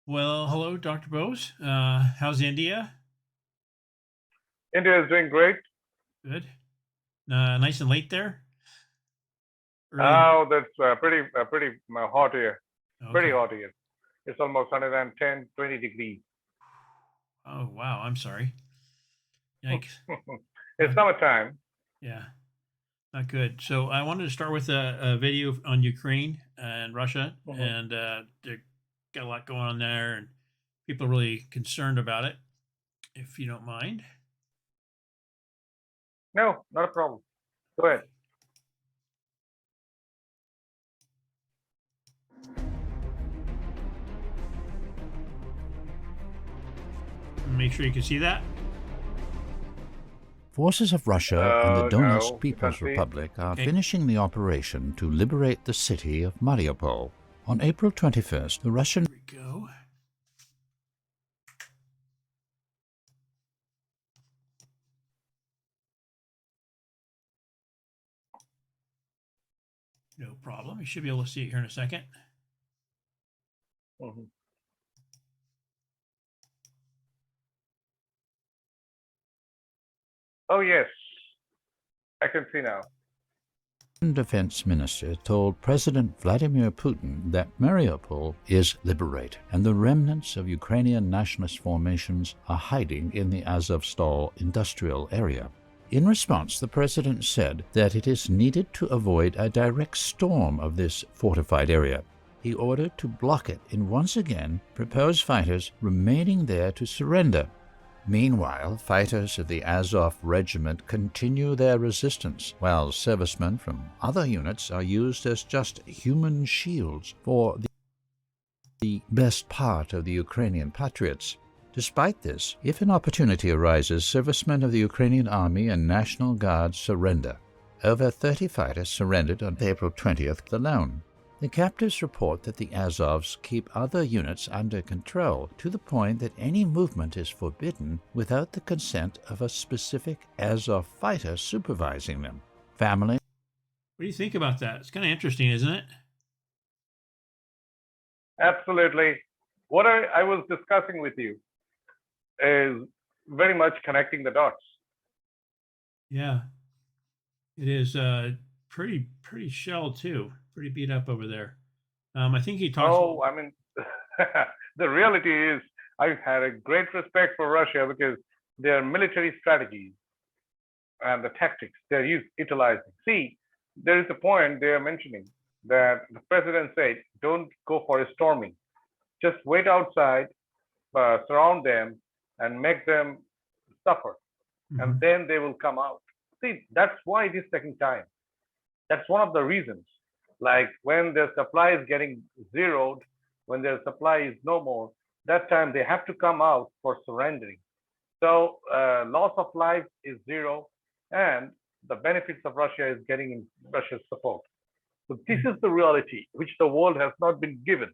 Well, hello, Dr. Bose. How's India? India is doing great. Good. Nice and late there. Early. Oh, that's pretty hot here. Pretty Okay. hot here. It's almost 110, 20 degrees. Oh, wow. I'm sorry. Yikes. It's summertime. Yeah, not good. So I wanted to start with a video on Ukraine and Russia, Mhm. and they got a lot going on there, and people are really concerned about it. If you don't mind, No, not a problem. Go ahead. make sure you can see that. Forces of Russia and the Donetsk No, you can't People's see. Republic are Okay. finishing the operation to liberate the city of Mariupol. On April 21st, the Russian Here we go. No problem. You should be able to see it here in a second. Mhm. Oh, yes. I can see now. Defense Minister told President Vladimir Putin that Mariupol is liberated and the remnants of Ukrainian nationalist formations are hiding in the Azovstal industrial area. In response, the president said that it is needed to avoid a direct storm of this fortified area. He ordered to block it and once again proposed fighters remaining there to surrender. Meanwhile, fighters of the Azov Regiment continue their resistance, while servicemen from other units are used as just human shields for the best part of the Ukrainian patriots. Despite this, if an opportunity arises, servicemen of the Ukrainian Army and National Guard surrender. Over 30 fighters surrendered on April 20th alone. The captives report that the Azovs keep other units under control to the point that any movement is forbidden without the consent of a specific Azov fighter supervising them. Family. What do you think about that? It's kind of interesting, isn't it? Absolutely. What I was discussing with you is very much connecting the dots. Yeah, it is pretty shelled too. Pretty beat up over there. I think he talks. Oh, I mean, the reality is I've had a great respect for Russia because their military strategies and the tactics they're utilizing. See, there is a point they are mentioning that the president said, don't go for a storming. Just wait outside, surround them, and make them suffer. And then they will come out. See, that's why it is taking time. That's one of the reasons. Like when their supply is getting zeroed, when their supply is no more, that time they have to come out for surrendering. So loss of life is zero, and the benefits of Russia is getting in Russia's support. So this is the reality which the world has not been given.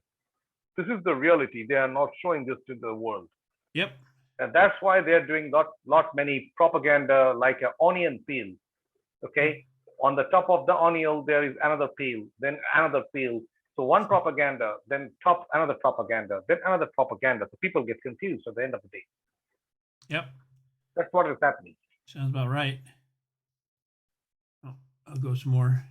This is the reality. They are not showing this to the world. Yep. And that's why they're doing lot many propaganda like an onion peel. Okay, on the top of the onion there is another peel, then another peel. So one propaganda, then top another propaganda, then another propaganda. So people get confused at the end of the day. Yep. That's what is happening. Sounds about right. Oh, I'll go some more.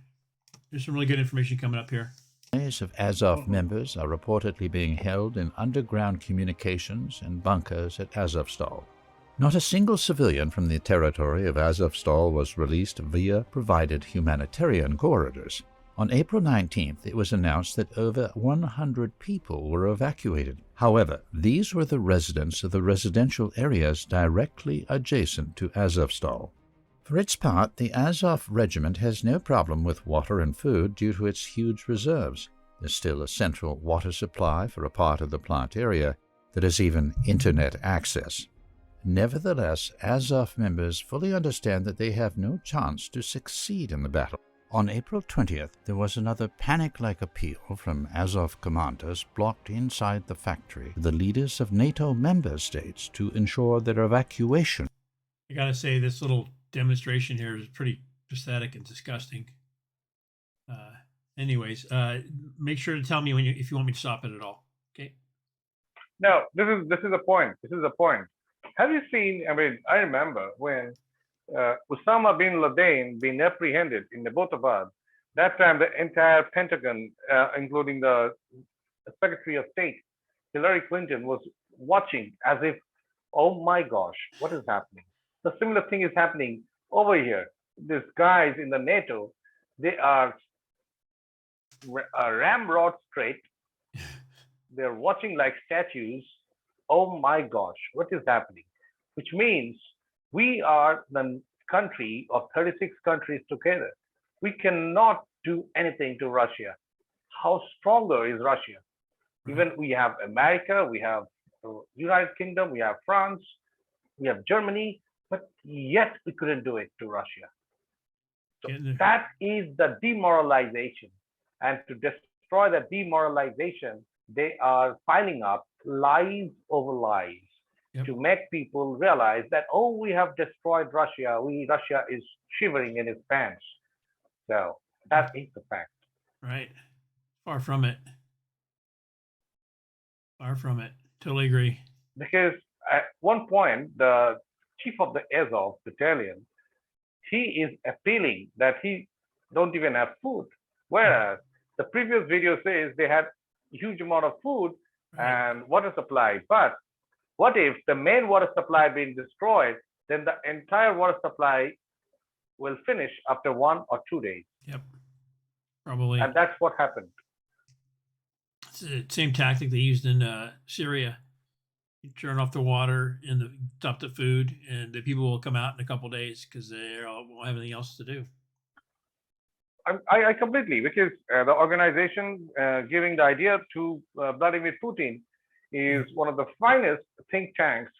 There's some really good information coming up here. Of Azov members are reportedly being held in underground communications and bunkers at Azovstal. Not a single civilian from the territory of Azovstal was released via provided humanitarian corridors. On April 19th, it was announced that over 100 people were evacuated. However, these were the residents of the residential areas directly adjacent to Azovstal. For its part, the Azov Regiment has no problem with water and food due to its huge reserves. There's still a central water supply for a part of the plant area that has even internet access. Nevertheless, Azov members fully understand that they have no chance to succeed in the battle. On April 20th, there was another panic-like appeal from Azov commanders blocked inside the factory to the leaders of NATO member states to ensure their evacuation. I gotta say, this little demonstration here is pretty pathetic and disgusting. Anyways, make sure to tell me if you want me to stop it at all. Okay. No, this is a point. This is a point. Have you seen? I mean, I remember when Osama bin Laden being apprehended in Abbottabad. That time, the entire Pentagon, including the Secretary of State, Hillary Clinton, was watching as if, oh my gosh, what is happening? The similar thing is happening over here. These guys in the NATO, they are ramrod straight. They're watching like statues. Oh my gosh, what is happening? Which means we are the country of 36 countries together. We cannot do anything to Russia. How stronger is Russia? Even we have America, we have United Kingdom, we have France, we have Germany, but yet we couldn't do it to Russia. So that is the demoralization. And to destroy the demoralization, they are piling up lies over lies to make people realize that, oh, we have destroyed Russia. Russia is shivering in its pants. So that is the fact. Right. Far from it. Far from it. Totally agree. Because at one point, the chief of the Azov battalion, he is appealing that he don't even have food. Whereas the previous video says they had a huge amount of food and water supply. But what if the main water supply being destroyed, then the entire water supply will finish after 1 or 2 days. Yep. Probably. And that's what happened. It's the same tactic they used in Syria. You turn off the water and stop the food, and the people will come out in a couple of days because they won't have anything else to do. I completely, because the organization giving the idea to Vladimir Putin is one of the finest think tanks.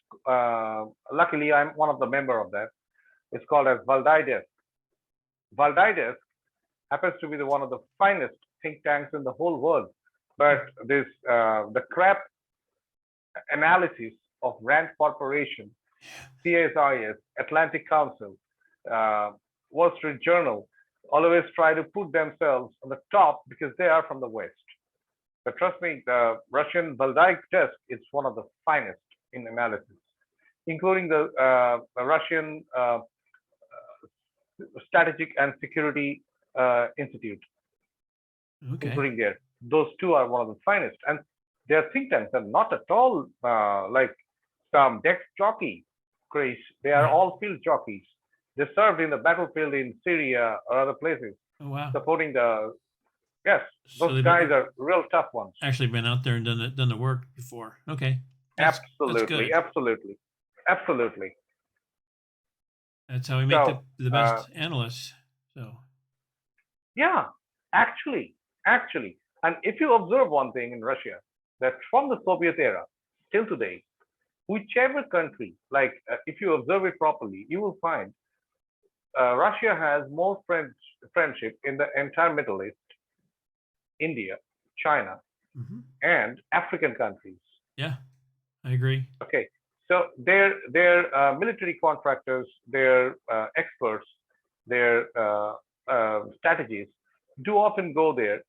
Luckily, I'm one of the member of that. It's called as Valdai. Valdai happens to be one of the finest think tanks in the whole world. But this the crap analysis of Rand Corporation, CSIS, Atlantic Council, Wall Street Journal, always try to put themselves on the top because they are from the West. But trust me, the Russian Valdai desk is one of the finest in analysis, including the Russian Strategic and Security Institute, including there. Those two are one of the finest. And their think tanks are not at all like some desk jockey craze. They are all field jockeys. They served in the battlefield in Syria or other places, supporting the. Yes, those guys are real tough ones. Actually, been out there and done the work before. Okay. Absolutely. That's how we make the best analysts. So. Yeah, actually, and if you observe one thing in Russia, that from the Soviet era till today, whichever country, like if you observe it properly, you will find Russia has more friendship in the entire Middle East, India, China, and African countries. Yeah, I agree. Okay, so their military contractors, their experts, their strategies do often go there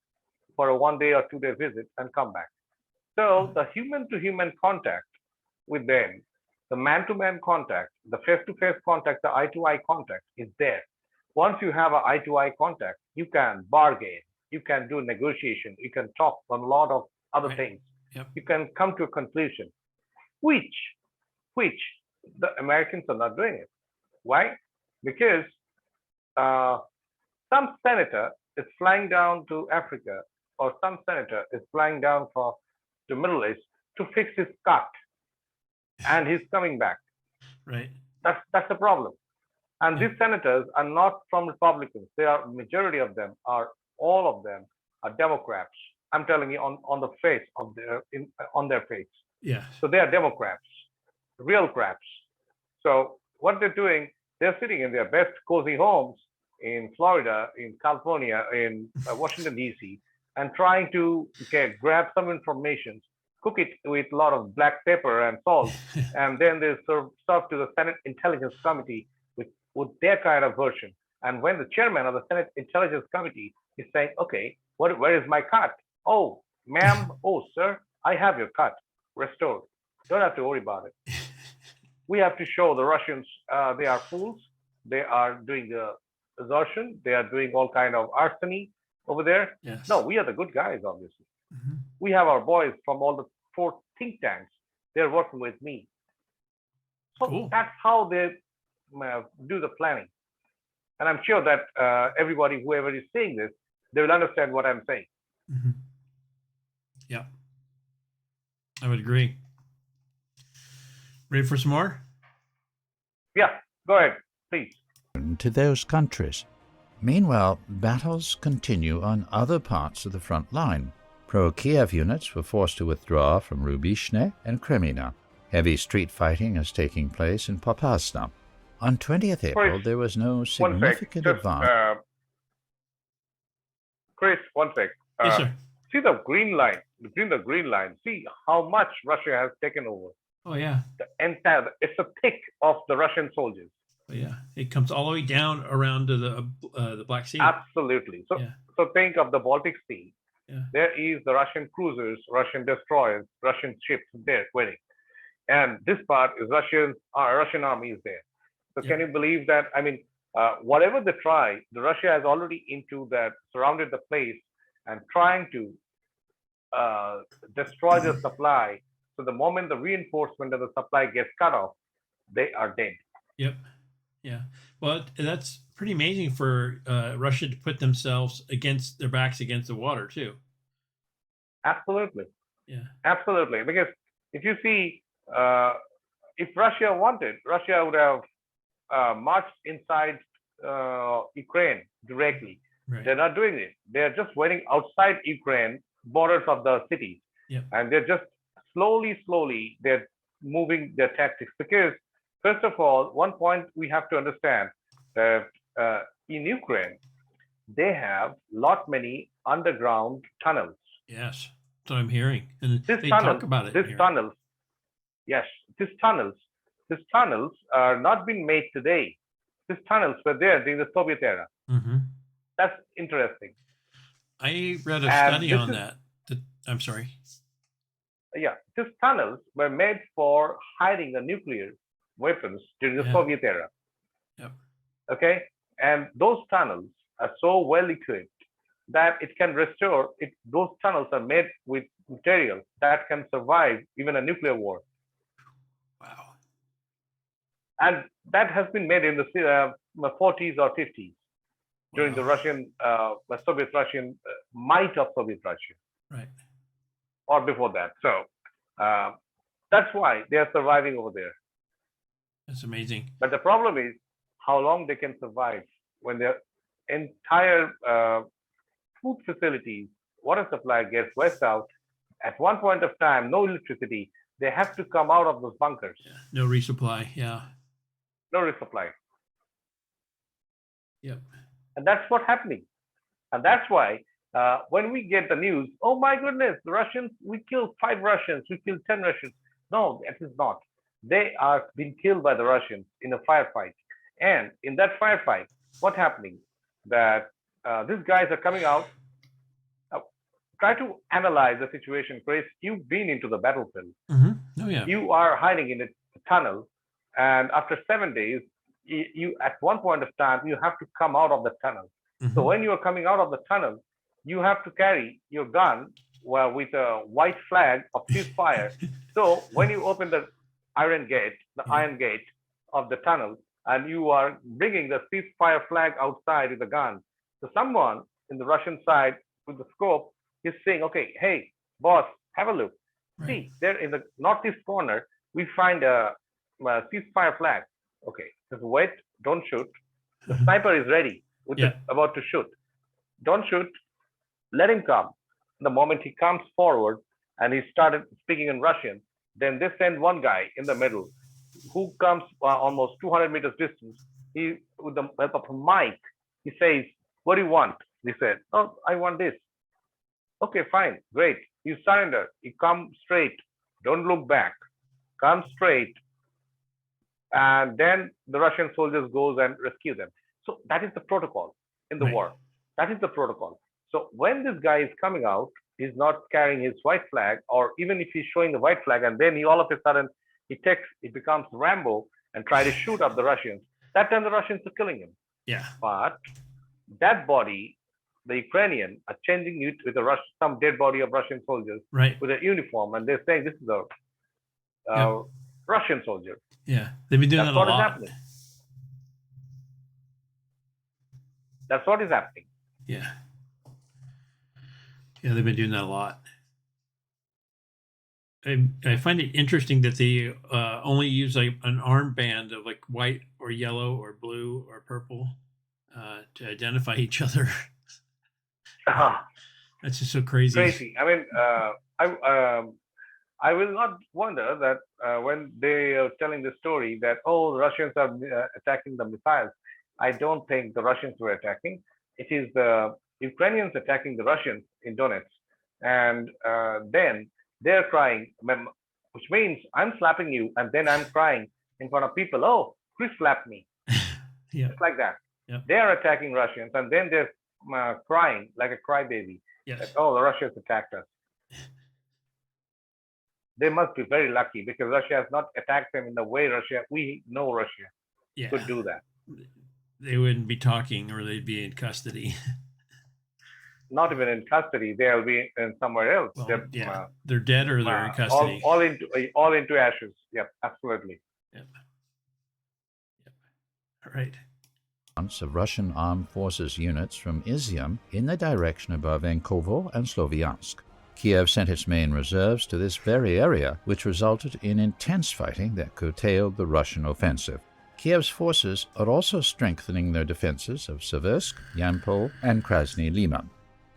for a 1 day or 2 day visit and come back. So the human-to-human contact with them, the man-to-man contact, the face-to-face contact, the eye-to-eye contact is there. Once you have an eye-to-eye contact, you can bargain, you can do negotiation, you can talk on a lot of other things. You can come to a conclusion, which the Americans are not doing it. Why? Because some senator is flying down to Africa, or some senator is flying down to Middle East to fix his cut, and he's coming back. Right. That's the problem. And these senators are not from Republicans. They are majority of them are all of them are Democrats. I'm telling you on the face of on their face. Yeah. So they are Democrats, real craps. So what they're doing, they're sitting in their best cozy homes in Florida, in California, in Washington D.C., and trying to grab some information, cook it with a lot of black pepper and salt, and then they serve to the Senate Intelligence Committee with their kind of version. And when the chairman of the Senate Intelligence Committee is saying, okay, where is my cut? Oh, ma'am, oh, sir, I have your cut. restored. Don't have to worry about it. We have to show the Russians they are fools. They are doing the extortion. They are doing all kind of arsony over there. Yes. No, we are the good guys, obviously. Mhm. We have our boys from all the 4 think tanks. They're working with me. So Cool. that's how they do the planning. And I'm sure that everybody, whoever is seeing this, they will understand what I'm saying. Mhm. Yeah, I would agree. Ready for some more? Yeah, go ahead, please. To those countries. Meanwhile, battles continue on other parts of the front line. Pro-Kiev units were forced to withdraw from Rubishne and Kremina. Heavy street fighting is taking place in Popasna. On 20th April, Chris, there was no one sec. significant Just, advance. Chris, one sec. Yes, sir. See the green line, between the green line, see how much Russia has taken over. Oh yeah. The entire, it's a thick of the Russian soldiers. Oh yeah. It comes all the way down around to the Black Sea. Absolutely. So, Yeah. so think of the Baltic Sea. Yeah. There is the Russian cruisers, Russian destroyers, Russian ships there waiting, and this part is Russian army is there. So Yeah. can you believe that? I mean, whatever they try, the Russia has already into that surrounded the place and trying to destroy the supply. So the moment the reinforcement of the supply gets cut off, they are dead. Yep. Yeah. Well, that's pretty amazing for Russia to put themselves against their backs against the water too. Absolutely. Yeah. Absolutely. Because if you see, if Russia wanted, Russia would have marched inside Ukraine directly. Right. They're not doing it. They're just waiting outside Ukraine borders of the cities. Yep. And they're just slowly, they're moving their tactics. Because, first of all, one point we have to understand that in Ukraine, they have many underground tunnels. Yes. That's what I'm hearing. And This they tunnel, talk about it. this here. tunnels, yes, these tunnels are not being made today. These tunnels were there during the Soviet era. Mm-hmm. That's interesting. I read a And study this on is- that. I'm sorry. Yeah, these tunnels were made for hiding the nuclear weapons during the Yeah. Soviet era. Yep. Okay, and those tunnels are so well equipped that it can restore it. Those tunnels are made with material that can survive even a nuclear war, Wow. and that has been made in the 40s or 50s during the Wow. Russian, Soviet Russian might of Soviet Russia, Right. or before that. So that's why they are surviving over there. That's amazing. But the problem is how long they can survive when their entire food facilities, water supply gets wiped out. At one point of time, no electricity. They have to come out of those bunkers. Yeah. No resupply. Yeah. No resupply. Yep. And that's what's happening. And that's why when we get the news, oh my goodness, the Russians, we killed 5 Russians, we killed 10 Russians. No, that is not. They are being killed by the Russians in a firefight. And in that firefight, what's happening? That these guys are coming out. Try to analyze the situation, Chris. You've been into the battlefield. Mm-hmm. Oh yeah. You are hiding in a tunnel. And after 7 days, you at one point of time, you have to come out of the tunnel. Mm-hmm. So when you are coming out of the tunnel, you have to carry your gun with a white flag of ceasefire. So when you open the iron gate of the tunnel, and you are bringing the ceasefire flag outside with the gun, so someone in the Russian side with the scope is saying, okay, hey, boss, have a look. Right. See, there in the northeast corner, we find a ceasefire flag. Okay, just wait, don't shoot. The sniper is ready, about to shoot. Don't shoot, let him come. The moment he comes forward and he started speaking in Russian, then they send one guy in the middle who comes almost 200 meters distance. He, with the help of a mic, he says, what do you want? He said, oh, I want this. Okay, fine, great. You surrender. You come straight. Don't look back. Come straight. And then the Russian soldiers goes and rescue them. So that is the protocol in the Right. war. That is the protocol. So when this guy is coming out, he's not carrying his white flag, or even if he's showing the white flag and then he all of a sudden he becomes Rambo and try to shoot up the Russians, that time the Russians are killing him. Yeah. But that body, the Ukrainian, are changing it with some dead body of Russian soldiers Right. with a uniform, and they're saying this is a Yep. Russian soldier. Yeah. They've been doing That's that a what is lot. happening. That's what is happening. Yeah. Yeah, they've been doing that a lot. I find it interesting that they only use like an armband of like white or yellow or blue or purple to identify each other. That's just so crazy. Crazy. I mean, I will not wonder that when they are telling the story that, oh, the Russians are attacking the missiles. I don't think the Russians were attacking. It is the Ukrainians attacking the Russians in Donetsk. And then they're crying, which means I'm slapping you, and then I'm crying in front of people. Oh, Chris slapped me. Yeah. It's like that. Yep. They're attacking Russians, and then they're crying like a crybaby. Yes. That, oh, the Russians attacked us. They must be very lucky because Russia has not attacked them in the way we know Russia could do that. They wouldn't be talking, or they'd be in custody. Not even in custody; they'll be in somewhere else. Well, they're dead or they're in custody. All into ashes. Yep, absolutely. Yep. All right. Of Russian armed forces units from Izium in the direction above Enkovo and Sloviansk. Kiev sent its main reserves to this very area, which resulted in intense fighting that curtailed the Russian offensive. Kiev's forces are also strengthening their defenses of Seversk, Yampol, and Krasny Liman.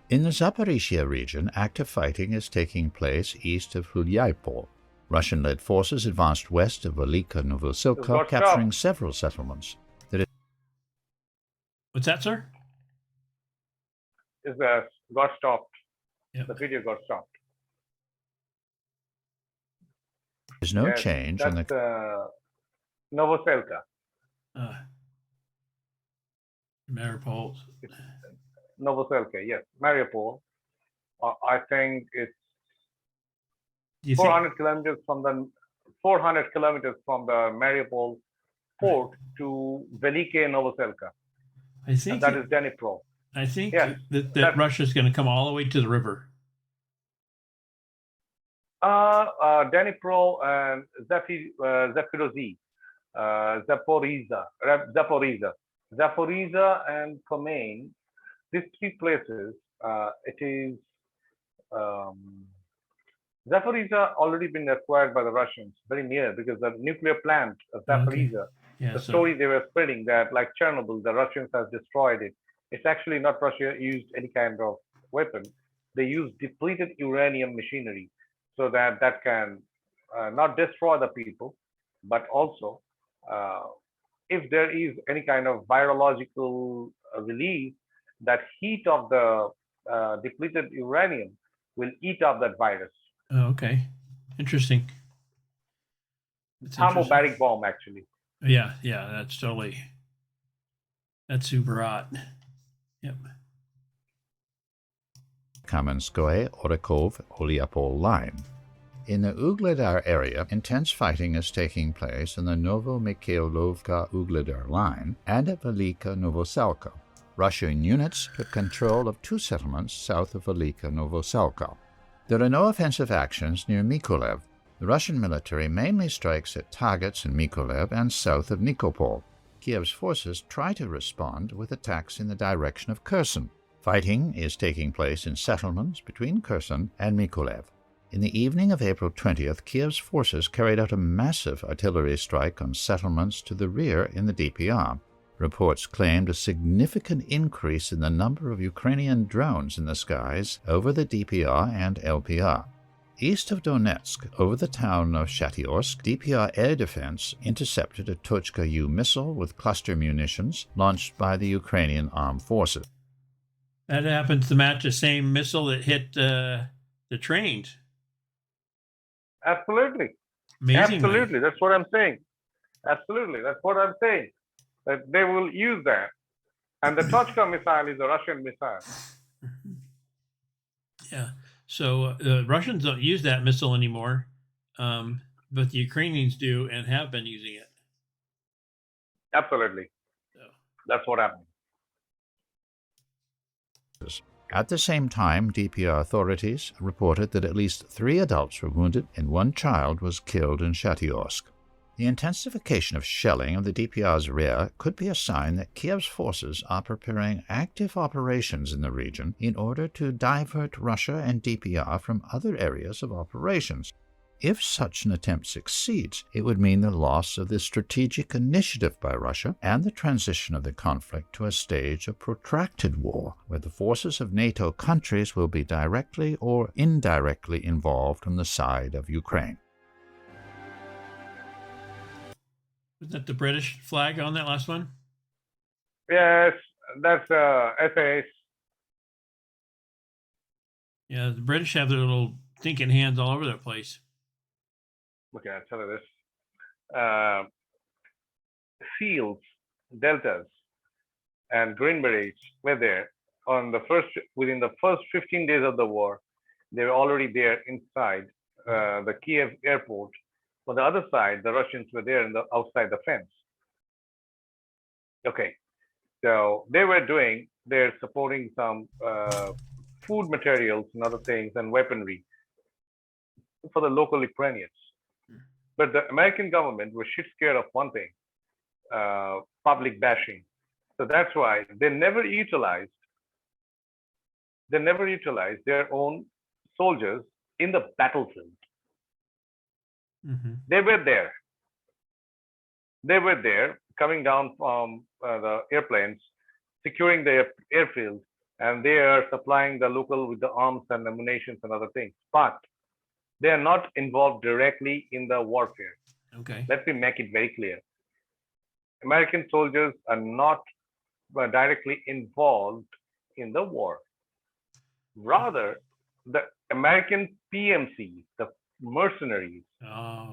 In the Zaporizhia region, active fighting is taking place east of Hulyapol. Russian-led forces advanced west of Velika Novosilka, capturing several settlements. What's that, sir? Got stopped. Yep. The video got stopped. There's no change in the Novoselka. Mariupol. Novoselka, yes, Mariupol. I think it's 400 kilometers from the Mariupol port to Velike Novoselka. I think that is Dnipro. I think that Russia's going to come all the way to the river. Dnipro and Zaporizhia and Khomein, these three places, it is Zaporizhia already been acquired by the Russians very near, because the nuclear plant of Zaporizhia, story they were spreading that like Chernobyl, the Russians have destroyed it. It's actually not Russia used any kind of weapon. They used depleted uranium machinery so that can not destroy the people, but also if there is any kind of virological release, that heat of the depleted uranium will eat up that virus. Oh, okay. Interesting. Thermobaric bomb, actually. Yeah, that's super hot. Yep. Kamenskoye, Orekov, Hulyapol line. In the Ugledar area, intense fighting is taking place in the Novo-Mikhailovka-Ugledar line and at Velika Novoselka. Russian units took control of two settlements south of Velika Novoselka. There are no offensive actions near Mykolaiv. The Russian military mainly strikes at targets in Mykolaiv and south of Nikopol. Kiev's forces try to respond with attacks in the direction of Kherson. Fighting is taking place in settlements between Kherson and Mykolaiv. In the evening of April 20th, Kiev's forces carried out a massive artillery strike on settlements to the rear in the DPR. Reports claimed a significant increase in the number of Ukrainian drones in the skies over the DPR and LPR. East of Donetsk, over the town of Shatiorsk, DPR air defense intercepted a Tochka-U missile with cluster munitions launched by the Ukrainian armed forces. That happens to match the same missile that hit the trains. Absolutely. Amazingly. Absolutely. That's what I'm saying. Absolutely. That's what I'm saying. That they will use that. And the Tochka missile is a Russian missile. Yeah. So the Russians don't use that missile anymore, but the Ukrainians do and have been using it. Absolutely. So, That's what happened. At the same time, DPR authorities reported that at least 3 adults were wounded and 1 child was killed in Shatyovsk. The intensification of shelling of the DPR's rear could be a sign that Kiev's forces are preparing active operations in the region in order to divert Russia and DPR from other areas of operations. If such an attempt succeeds, it would mean the loss of the strategic initiative by Russia and the transition of the conflict to a stage of protracted war, where the forces of NATO countries will be directly or indirectly involved on the side of Ukraine. was that the British flag on that last one? Yes, that's SAS. Yeah, the British have their little thinking hands all over that place. Okay, I'll tell you this. SEALs, Deltas, and Green Berets were there within the first 15 days of the war. They were already there inside the Kiev airport. On the other side, the Russians were there outside the fence. Okay, so they're supporting some food materials and other things and weaponry for the local Ukrainians. But the American government was shit scared of one thing, public bashing. So that's why they never utilized their own soldiers in the battlefield. Mm-hmm. They were there coming down from the airplanes, securing the airfield, and they are supplying the local with the arms and ammunition and other things. But they are not involved directly in the warfare. Okay. Let me make it very clear. American soldiers are not directly involved in the war. Rather, the American PMCs, the mercenaries,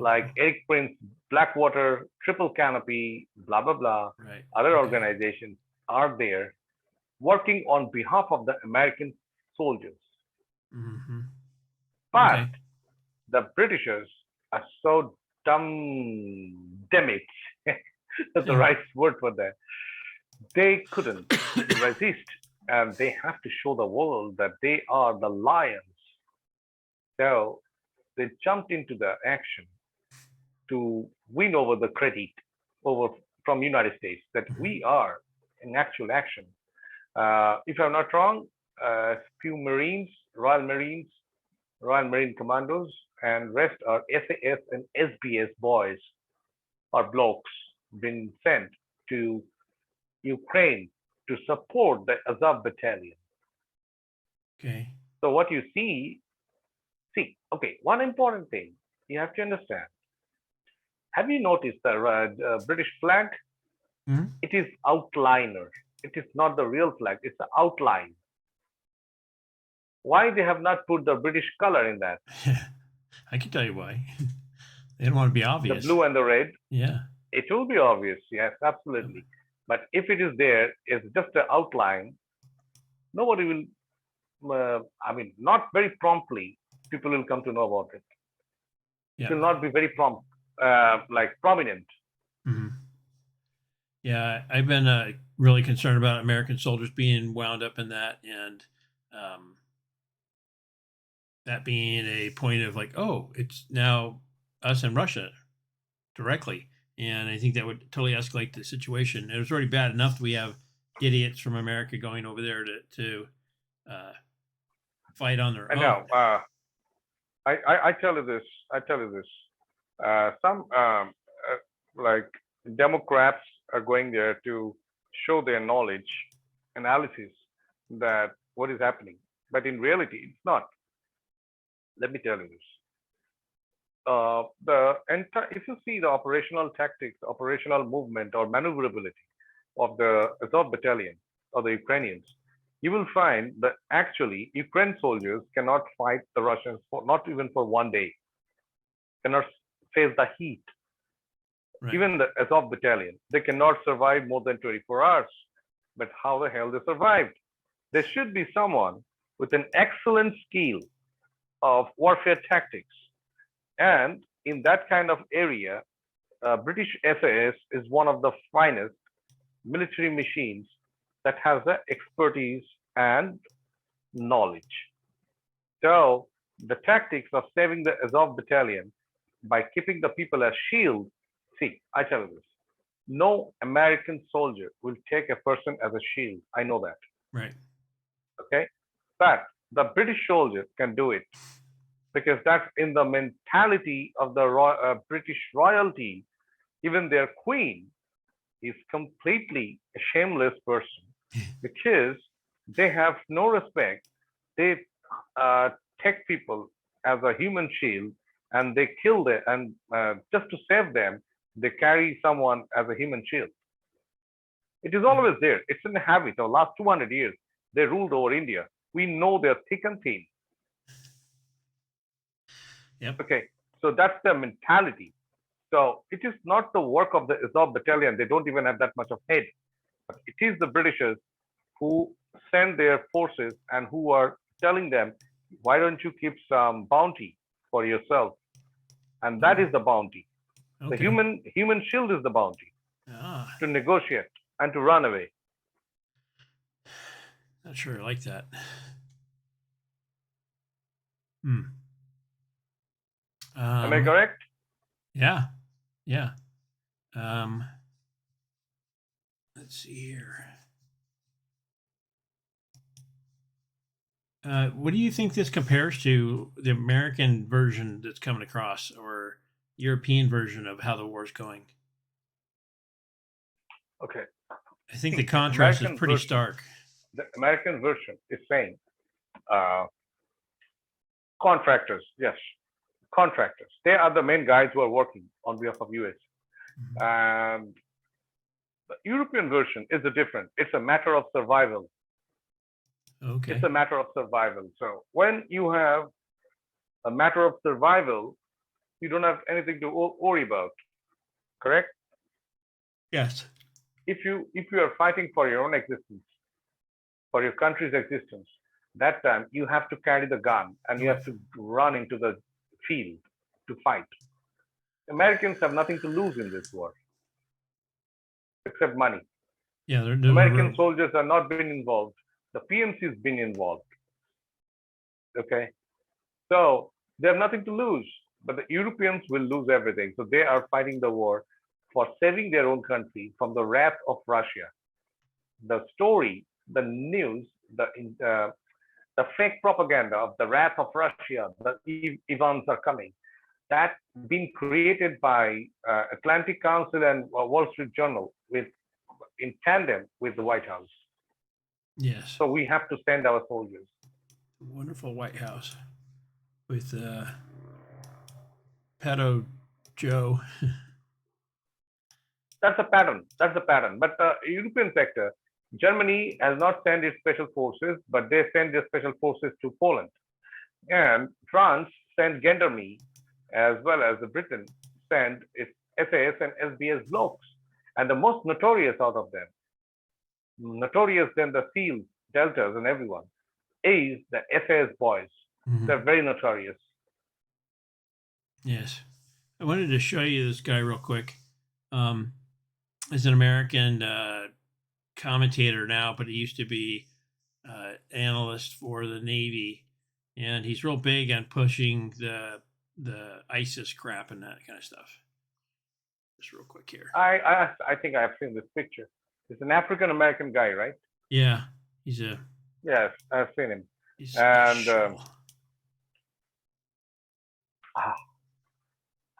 like Eric Prince, Blackwater, Triple Canopy, blah, blah, blah, right. other organizations are there working on behalf of the American soldiers. Mm-hmm. But the Britishers are so dumb it. That's the right word for that. They couldn't resist, and they have to show the world that they are the lions. So they jumped into the action to win over the credit from United States that we are in actual action. If I'm not wrong, a few Marines, Royal Marine Commandos, and rest are SAS and SBS boys or blokes been sent to Ukraine to support the Azov battalion. Okay. So what you see, okay, one important thing you have to understand. Have you noticed the British flag? Mm-hmm. It is outliner. It is not the real flag. It's the outline. Why they have not put the British color in that? I can tell you why. They don't want to be obvious. The blue and the red. Yeah. It will be obvious. Yes, absolutely. But if it is there, it's just an outline. Nobody will. Not very promptly, people will come to know about it. Yeah. It will not be very prominent. Mm-hmm. Yeah, I've been really concerned about American soldiers being wound up in that, and that being a point of like, oh, it's now us and Russia directly. And I think that would totally escalate the situation. It was already bad enough that we have idiots from America going over there to fight on their own. I know. I tell you this. Some like Democrats are going there to show their knowledge, analysis that what is happening. But in reality, it's not. Let me tell you this. If you see the operational tactics, operational movement or maneuverability of the Azov battalion or the Ukrainians, you will find that actually Ukraine soldiers cannot fight the Russians not even for one day, cannot face the heat. Right. Even the Azov battalion, they cannot survive more than 24 hours. But how the hell they survived? There should be someone with an excellent skill of warfare tactics. And in that kind of area, British SAS is one of the finest military machines that has the expertise and knowledge. So the tactics of saving the Azov battalion by keeping the people as shields. See, I tell you this. No American soldier will take a person as a shield. I know that. Right. Okay. But the British soldier can do it because that's in the mentality of the British royalty. Even their queen is completely a shameless person because they have no respect. They take people as a human shield and they kill them, and just to save them, they carry someone as a human shield. It is always there. It's in the habit of the last 200 years. They ruled over India. We know they're thick and thin. Yep. Okay, so that's their mentality. So it is not the work of the Azov battalion. They don't even have that much of head. But it is the Britishers who send their forces and who are telling them, why don't you keep some bounty for yourself? And that is the bounty. Okay. The human shield is the bounty Ah, to negotiate and to run away. not sure I like that. Hmm. Am I correct? Yeah. Yeah. Let's see here. What do you think this compares to the American version that's coming across, or European version of how the war's going? Okay. I think the contrast is American pretty version- stark. The American version is saying contractors, yes, contractors. They are the main guys who are working on behalf of US. Mhm. And the European version is different. It's a matter of survival. Okay. It's a matter of survival. So when you have a matter of survival, you don't have anything to worry about. Correct? Yes. If you are fighting for your own existence, for your country's existence, that time you have to carry the gun and you have to run into the field to fight. Americans have nothing to lose in this war except money. Yeah. There's American soldiers are not been involved. The PMC has been involved. Okay. So they have nothing to lose, but the Europeans will lose everything. So they are fighting the war for saving their own country from the wrath of Russia. The story, the news, the fake propaganda of the wrath of Russia, the events are coming. That's been created by Atlantic Council and Wall Street Journal in tandem with the White House. Yes. So we have to send our soldiers. Wonderful White House with pedo Joe. That's a pattern. That's the pattern. But the European sector, Germany has not sent its special forces, but they send their special forces to Poland. And France sent gendarmerie, as well as Britain sent its SAS and SBS blocks. And the most notorious out of them, notorious than the SEALs, Deltas, and everyone, is the SAS boys. Mhm. They're very notorious. Yes. I wanted to show you this guy real quick. He's an American commentator now, but he used to be analyst for the Navy, and he's real big on pushing the ISIS crap and that kind of stuff. Just real quick here. I think I've seen this picture. It's an African American guy, right? Yeah, he's a. Yes, I've seen him. He's And special.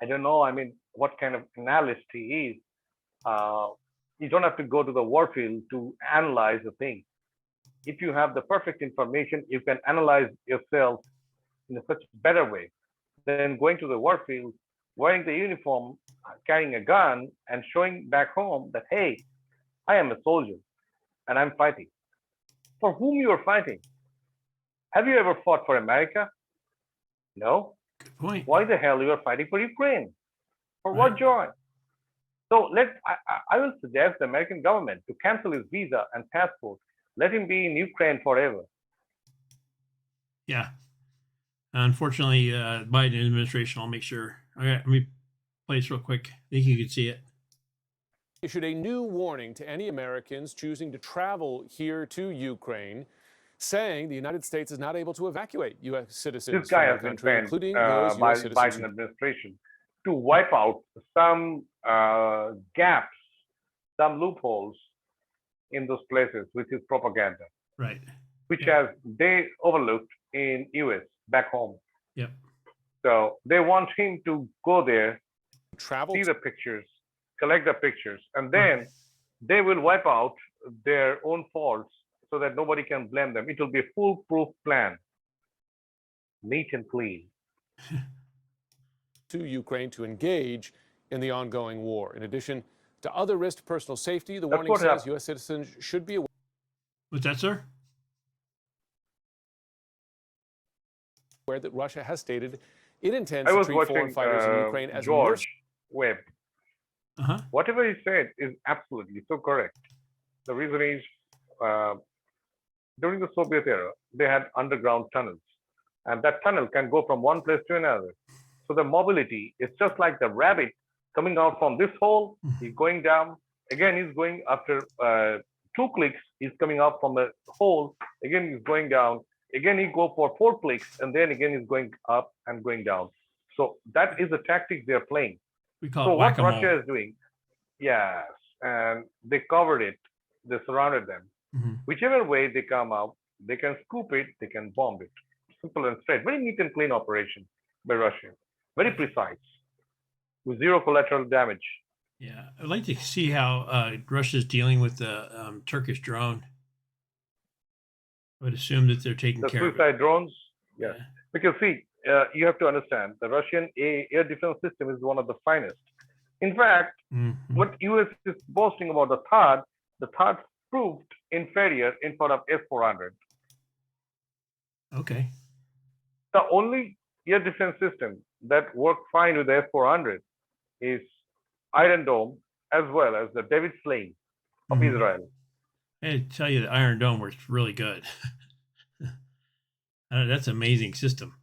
I don't know. I mean, what kind of analyst he is. You don't have to go to the warfield to analyze the thing. If you have the perfect information, you can analyze yourself in a such better way than going to the warfield, wearing the uniform, carrying a gun, and showing back home that, hey, I am a soldier and I'm fighting. For whom you are fighting? Have you ever fought for America? No. Good point. Why the hell you are fighting for Ukraine? For Right. what joy? So I will suggest the American government to cancel his visa and passport. Let him be in Ukraine forever. Yeah. Unfortunately, Biden administration, I'll make sure. Okay, let me play this real quick. I think you can see it. Issued a new warning to any Americans choosing to travel here to Ukraine, saying the United States is not able to evacuate U.S. citizens This guy from has the been country, sent including those by U.S. citizens. Biden administration to wipe out some gaps, some loopholes in those places, which is propaganda, Right. which Yeah. they overlooked in US back home. Yep. So they want him to go there, Travel see the pictures, collect the pictures, and then they will wipe out their own faults so that nobody can blame them. It will be a foolproof plan, neat and clean. to Ukraine to engage in the ongoing war. In addition to other risks to personal safety, the warning what says happened. U.S. citizens should be aware What's that, sir? that Russia has stated it intends I to was treat foreign watching fighters in Ukraine as George Webb. Uh-huh. Whatever he said is absolutely so correct. The reason is during the Soviet era, they had underground tunnels, and that tunnel can go from one place to another. So the mobility is just like the rabbit coming out from this hole, he's going down, again, he's going after 2 clicks, he's coming out from a hole, again, he's going down, again, he go for 4 clicks, and then again, he's going up and going down. So that is the tactic they're playing. We call So it what whack-a-mole. Russia is doing, yes, and they covered it, they surrounded them. Whichever way they come out, they can scoop it, they can bomb it. Simple and straight. Very neat and clean operation by Russia. Very precise, with zero collateral damage. Yeah, I'd like to see how Russia's dealing with the Turkish drone. I would assume that they're taking The care of it. suicide drones, yes. Yeah. Because see, you have to understand, the Russian air defense system is one of the finest. In fact, what US is boasting about the THAAD proved inferior in front of S-400. Okay. The only air defense system that worked fine with the S-400 is Iron Dome, as well as the David Sling of Israel. I tell you, the Iron Dome works really good. That's an amazing system.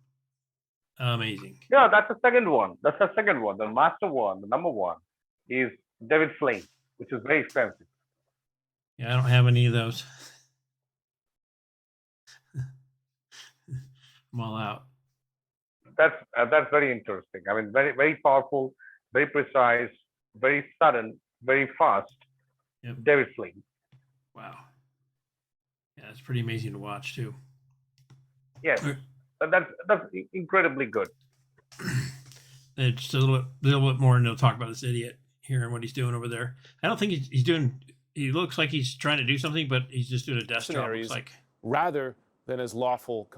Amazing. Yeah, that's the second one. That's the second one. The master one, the number one, is David Sling, which is very expensive. Yeah, I don't have any of those. I'm all out. That's very interesting. I mean, very very powerful, very precise, very sudden, very fast. Yep. David Sling. Wow. Yeah, it's pretty amazing to watch too. Yes, that's incredibly good. It's a little bit more, and they'll talk about this idiot here and what he's doing over there. I don't think he's doing. He looks like he's trying to do something, but he's just doing a desk job. Looks like, rather than as lawful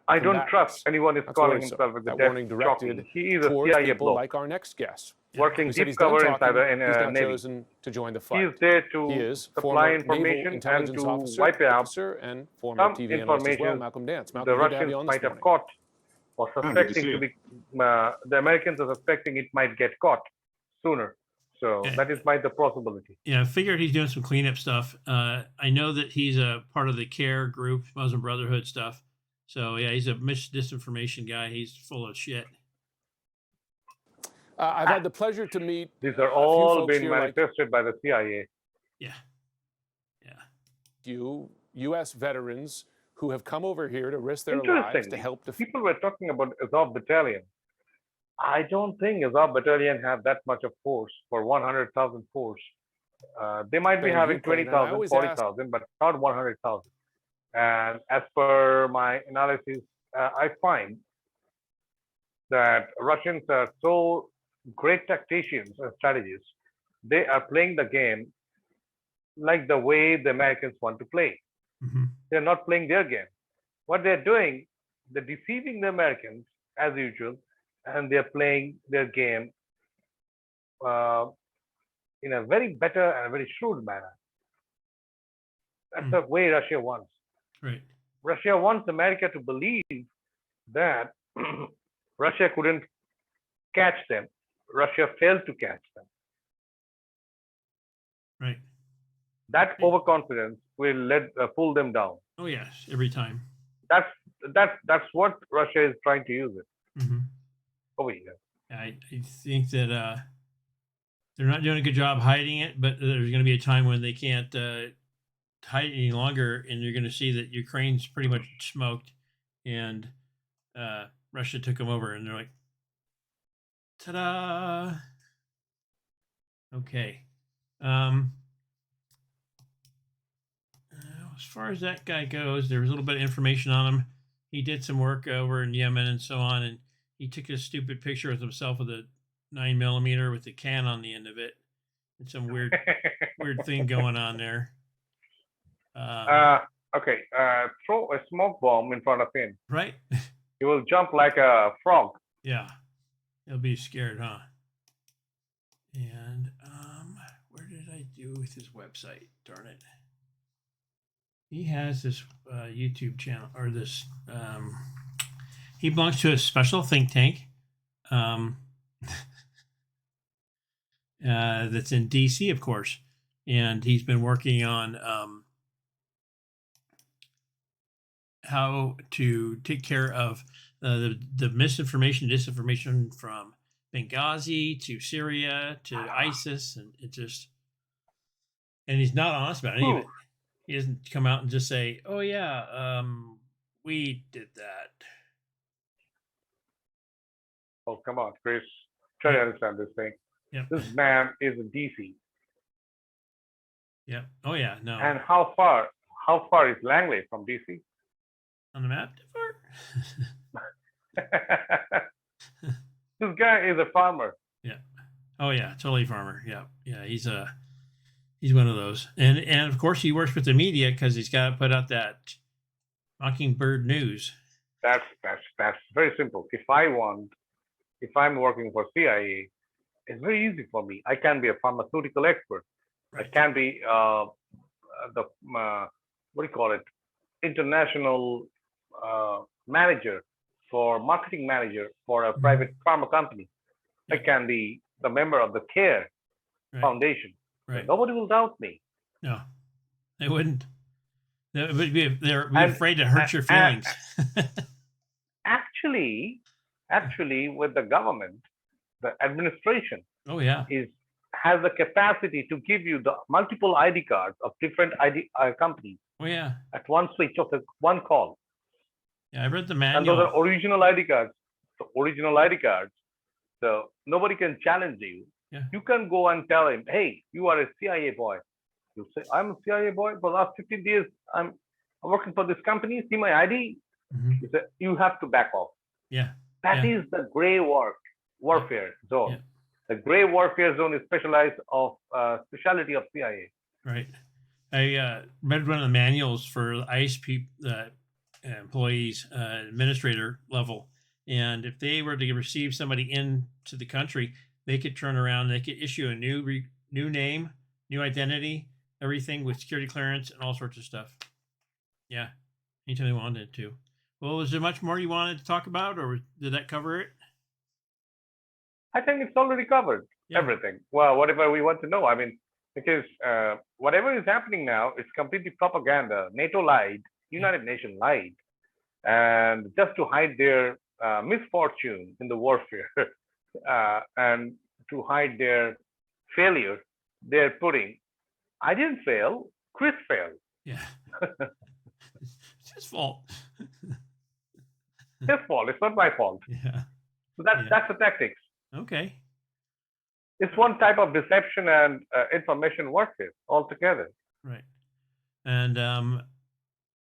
I don't trust anyone who's calling himself with the that desk warning directed jockey. He is a towards CIA people bloke, like our next guest. working He said deep he's done cover talking, inside the he's now Navy. chosen to join the He fight. is there He to is supply former information naval and intelligence to officer, wipe out and former some TV analyst as well, information Malcolm Dance. the Malcolm, good to have Russians you on this might have morning. caught or good to suspecting see to you. be, the Americans are suspecting it might get caught sooner. So Yeah. that is the possibility. yeah, I figured he's doing some cleanup stuff. I know that he's a part of the CARE group, Muslim Brotherhood stuff. So yeah, he's a disinformation guy. He's full of shit. I've had the pleasure to meet These are a few all folks being here like manifested by the CIA. Yeah. Yeah. you, U.S. veterans who have come over here to risk their lives to Interestingly, help defend. people were talking about Azov Battalion. I don't think Azov Battalion have that much of force for 100,000 force. They might be having Ukraine, and I 20,000, always 40,000, but not 100,000. And as per my analysis, I find that Russians are so great tacticians and strategists. They are playing the game like the way the Americans want to play. They're not playing their game. What they're doing, they're deceiving the Americans as usual, and they're playing their game in a very better and a very shrewd manner. That's the way Russia wants. Right. Russia wants America to believe that Russia couldn't catch them. Russia failed to catch them. Right. That overconfidence will pull them down. Oh yes, every time. That's that's what Russia is trying to use it Hmm. over here. I think that they're not doing a good job hiding it, but there's going to be a time when they can't hide it any longer, and you're going to see that Ukraine's pretty much smoked, and Russia took them over, and they're like, ta-da! Okay. As far as that guy goes, there was a little bit of information on him. He did some work over in Yemen and so on, and he took a stupid picture of himself with a 9mm with the can on the end of it, and some weird thing going on there. Okay, throw a smoke bomb in front of him. Right? He will jump like a frog. Yeah. He'll be scared, huh? And where did I do with his website? Darn it. He has this YouTube channel, or this. He belongs to a special think tank that's in DC, of course, and he's been working on how to take care of the misinformation, disinformation from Benghazi to Syria to ISIS, and and he's not honest about any of it. He doesn't come out and just say, "Oh yeah, we did that." Oh, come on, Chris. Try to understand this thing. Yep. This man is in DC. Yep. Oh yeah, no. And how far is Langley from DC? On the map, This guy is a farmer. Yeah. Oh yeah, totally farmer. Yeah. Yeah. He's one of those, and of course he works with the media because he's got to put out that Mockingbird news. That's very simple. If I'm working for CIA, it's very easy for me. I can be a pharmaceutical expert. Right. I can be what do you call it? International manager marketing manager for a private pharma company. Yeah. I can be the member of the CARE Foundation. Right. Nobody will doubt me. No, they wouldn't. They're afraid to hurt your feelings. Actually, with the government, the administration, has the capacity to give you the multiple ID cards of different ID companies. Oh yeah. At one switch of one call. Yeah, I read the manual. And those are original ID cards. So nobody can challenge you. Yeah. You can go and tell him, "Hey, you are a CIA boy." You say, "I'm a CIA boy. For the last 15 years, I'm working for this company. See my ID." Mm-hmm. You say, "You have to back off." Yeah. That is the gray warfare zone. Yeah. The gray warfare zone is specialty of CIA. Right. I read one of the manuals for ICE employees, administrator level, and if they were to receive somebody into the country, they could turn around, they could issue a new name, new identity, everything with security clearance and all sorts of stuff. Yeah, anytime they wanted to. Well, was there much more you wanted to talk about, or did that cover it? I think it's already covered everything. Well, whatever we want to know. I mean, because whatever is happening now, it's completely propaganda. NATO lied, United Nations lied, and just to hide their misfortune in the warfare and to hide their failure, they're putting, "I didn't fail, Chris failed." Yeah. It's his fault. His fault. It's not my fault. Yeah. So that's the tactics. Okay. It's one type of deception and information warfare altogether. Right. And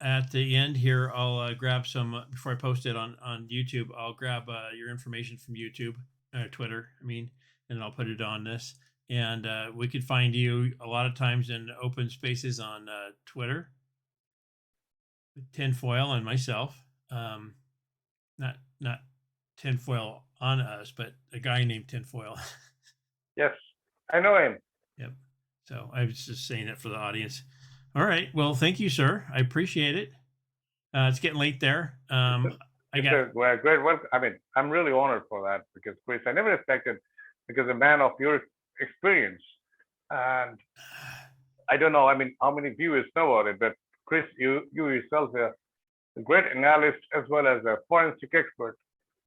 at the end here, I'll grab some, before I post it on YouTube, I'll grab your information from YouTube, Twitter, and I'll put it on this. And we could find you a lot of times in open spaces on Twitter, with Tinfoil and myself. Not Tinfoil on us, but a guy named Tinfoil. Yes, I know him. Yep. So I was just saying it for the audience. All right. Well, thank you, sir. I appreciate it. It's getting late there. Great work. I'm really honored for that, because Chris, I never expected, because a man of your experience, and I don't know, how many viewers know about it, but Chris, you yourself a great analyst as well as a forensic expert.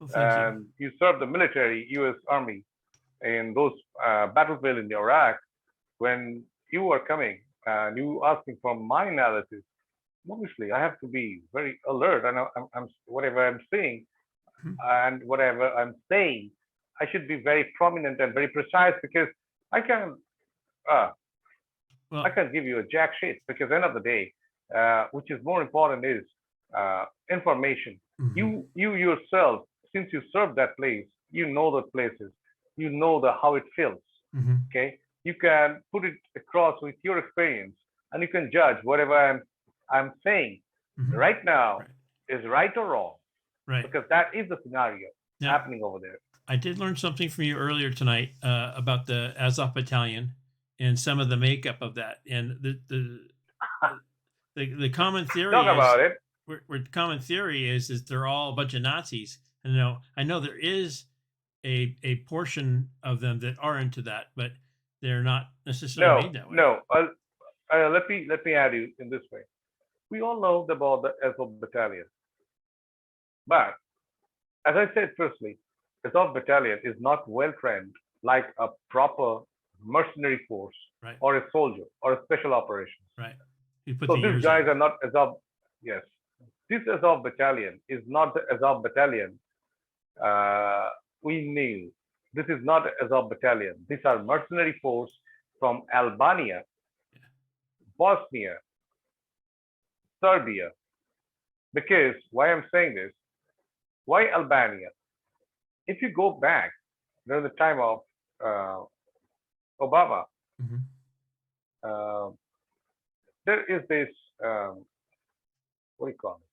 Well, thank you. And you served the military, U.S. Army, in those battlefield in Iraq. When you were coming and you asking for my analysis, obviously I have to be very alert, and I'm whatever I'm saying Mhm. and whatever I'm saying, I should be very prominent and very precise, because I can Well, I can give you a jack shit, because end of the day, which is more important is information. mhm. You yourself, since you serve that place, you know the places, you know the how it feels. Mhm. Okay, you can put it across with your experience, and you can judge whatever I'm saying Mhm. right now Right. is right or wrong, Right. because that is the scenario Now, happening over there. I did learn something from you earlier tonight about the Azov Battalion and some of the makeup of that. And the common theory Talk is about it. where common theory is they're all a bunch of Nazis. And I know there is a portion of them that are into that, but they're not necessarily No, made that way. no. Let me add you in this way. We all know about the Azov Battalion, but as I said firstly, Azov Battalion is not well trained like a proper mercenary force Right. or a soldier or a special operations. Right. You put So the these years guys in. are not Azov. Yes, this Azov Battalion is not the Azov Battalion we knew. This is not Azov Battalion. These are mercenary force from Albania, Bosnia, Serbia. Because why I'm saying this, why Albania? If you go back during the time of Obama, Mhm. uh, there is this, what do you call it?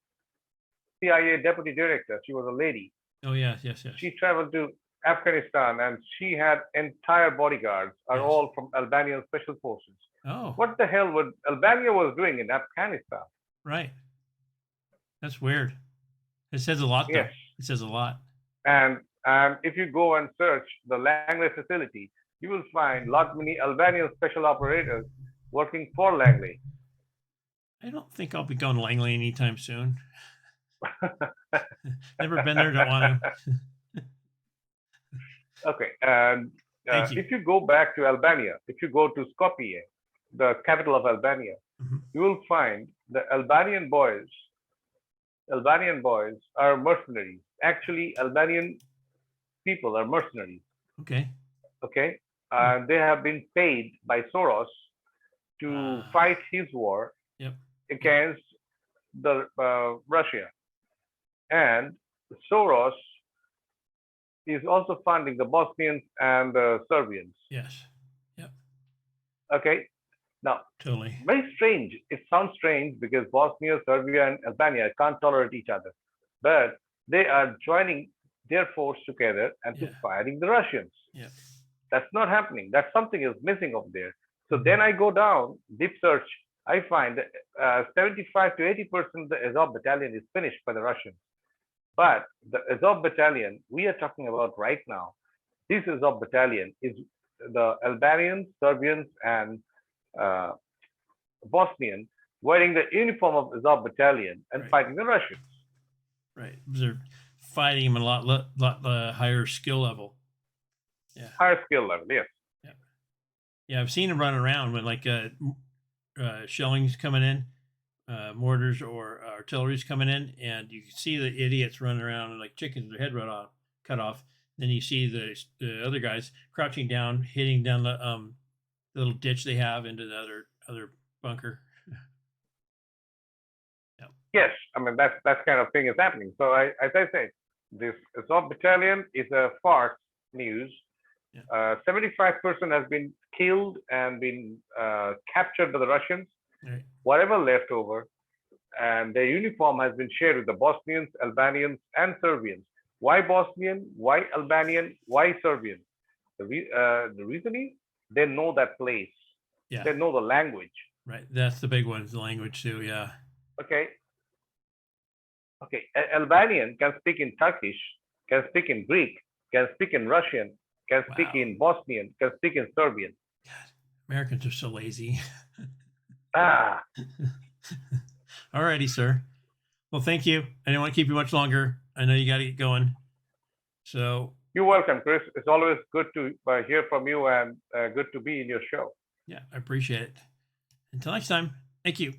CIA deputy director. She was a lady. Oh, yes. She traveled to Afghanistan, and she had entire bodyguards are Yes. all from Albanian special forces. Oh, What the hell would Albania was doing in Afghanistan? right. That's weird. It says a lot, though. Yes. It says a lot. And if you go and search the Langley facility, you will find lot many Albanian special operators working for Langley. I don't think I'll be going to Langley anytime soon. Never been there, don't want to. Okay, and Thank you. if you go back to Albania, if you go to Skopje, the capital of Albania, Mhm. you will find the Albanian boys are mercenaries. Actually, Albanian people are mercenaries. Okay. Okay, and they have been paid by Soros to fight his war Yep. against the Russia, and Soros is also funding the Bosnians and the Serbians. Yes. Yep. Okay, now Totally. very strange. It sounds strange because Bosnia, Serbia, and Albania can't tolerate each other, but they are joining their force together and to Yeah. fighting the Russians. Yeah. That's not happening. That's something is missing over there. So Mhm. then I go down deep search. I find that 75 to 80% of the Azov battalion is finished by the Russians. But the Azov battalion we are talking about right now, this Azov battalion is the Albanians, Serbians, and uh, Bosnian wearing the uniform of Azov battalion and Right. fighting the Russians. Right. They're fighting them a lot higher skill level. Yeah. Higher skill level, yes. Yeah. I've seen them run around when shelling's coming in, mortars or artillery's coming in, and you can see the idiots running around like chickens, their head cut off. Then you see the other guys crouching down, hitting down the little ditch they have into the other bunker. Yes, I mean that kind of thing is happening. So as I said, this Azov battalion is a farce news. Yeah. 75% has been killed and been captured by the Russians. Right. Whatever left over, and their uniform has been shared with the Bosnians, Albanians, and Serbians. Why Bosnian? Why Albanian? Why Serbian? The reason is they know that place. Yeah. They know the language. Right. That's the big one, the language too. Yeah. Okay. Okay. Albanian can speak in Turkish, can speak in Greek, can speak in Russian, can speak Wow. in Bosnian, can speak in Serbian. God, Americans are so lazy. Ah. All righty, sir. Well, thank you. I don't want to keep you much longer. I know you got to get going. So You're welcome, Chris. It's always good to hear from you and good to be in your show. yeah, I appreciate it. Until next time, thank you.